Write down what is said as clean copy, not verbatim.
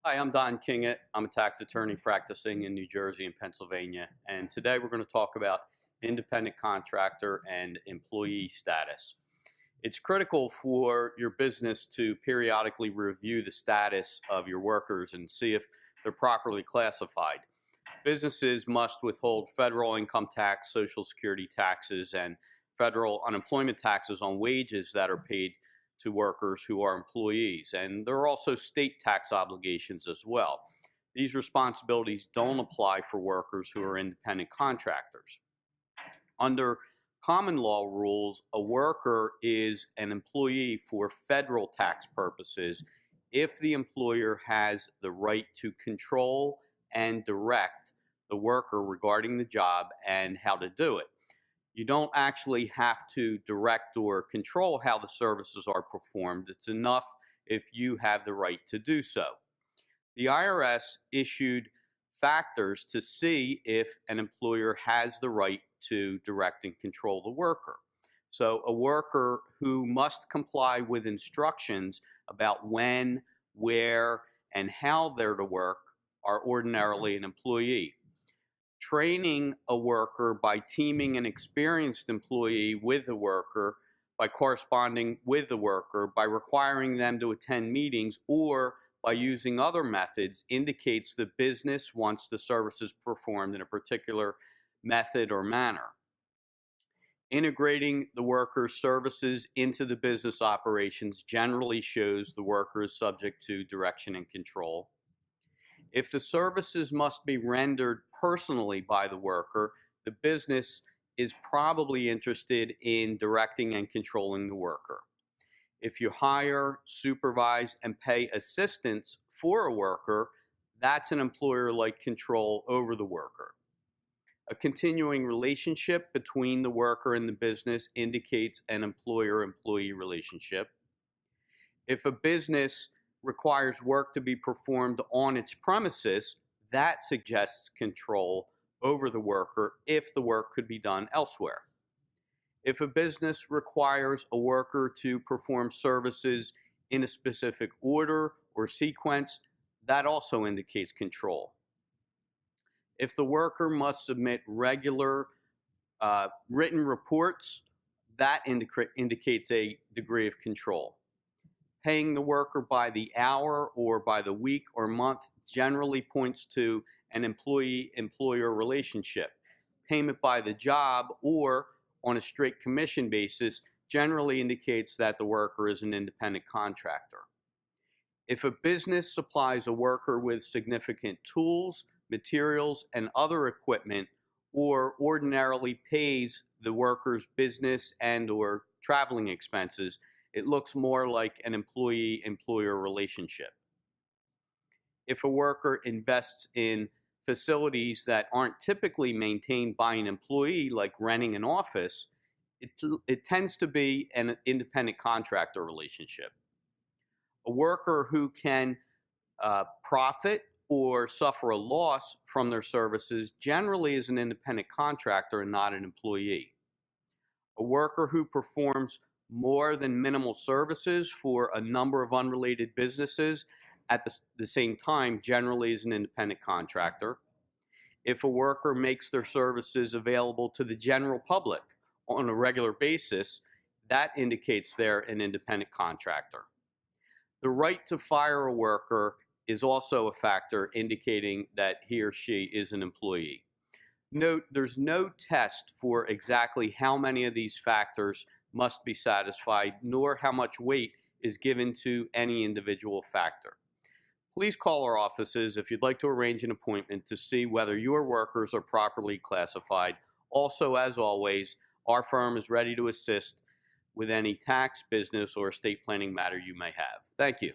Hi, I'm Don Kingett. I'm a tax attorney practicing in New Jersey and Pennsylvania. And today we're going to talk about independent contractor and employee status. It's critical for your business to periodically review the status of your workers and see if they're properly classified. Businesses must withhold federal income tax, Social Security taxes, and federal unemployment taxes on wages that are paid to workers who are employees. And there are also state tax obligations as well. These responsibilities don't apply for workers who are independent contractors. Under common law rules, a worker is an employee for federal tax purposes if the employer has the right to control and direct the worker regarding the job and how to do it. You don't actually have to direct or control how the services are performed. It's enough if you have the right to do so. The IRS issued factors to see if an employer has the right to direct and control the worker. So a worker who must comply with instructions about when, where, and how they're to work are ordinarily an employee. Training a worker by teaming an experienced employee with the worker, by corresponding with the worker, by requiring them to attend meetings, or by using other methods indicates the business wants the services performed in a particular method or manner. Integrating the worker's services into the business operations generally shows the worker is subject to direction and control. If the services must be rendered personally by the worker, the business is probably interested in directing and controlling the worker. If you hire, supervise, and pay assistance for a worker, that's an employer-like control over the worker. A continuing relationship between the worker and the business indicates an employer-employee relationship. If a business requires work to be performed on its premises, that suggests control over the worker if the work could be done elsewhere. If a business requires a worker to perform services in a specific order or sequence, that also indicates control. If the worker must submit regular written reports, that indicates a degree of control. Paying the worker by the hour or by the week or month generally points to an employee-employer relationship. Payment by the job or on a straight commission basis generally indicates that the worker is an independent contractor. If a business supplies a worker with significant tools, materials, and other equipment, or ordinarily pays the worker's business and or traveling expenses, it looks more like an employee-employer relationship. If a worker invests in facilities that aren't typically maintained by an employee, like renting an office, it tends to be an independent contractor relationship. A worker who can profit or suffer a loss from their services generally is an independent contractor and not an employee. A worker who performs more than minimal services for a number of unrelated businesses at the same time generally is an independent contractor. If a worker makes their services available to the general public on a regular basis, that indicates they're an independent contractor. The right to fire a worker is also a factor indicating that he or she is an employee. Note, there's no test for exactly how many of these factors must be satisfied, nor how much weight is given to any individual factor. Please call our offices if you'd like to arrange an appointment to see whether your workers are properly classified. Also, as always, our firm is ready to assist with any tax, business, or estate planning matter you may have. Thank you.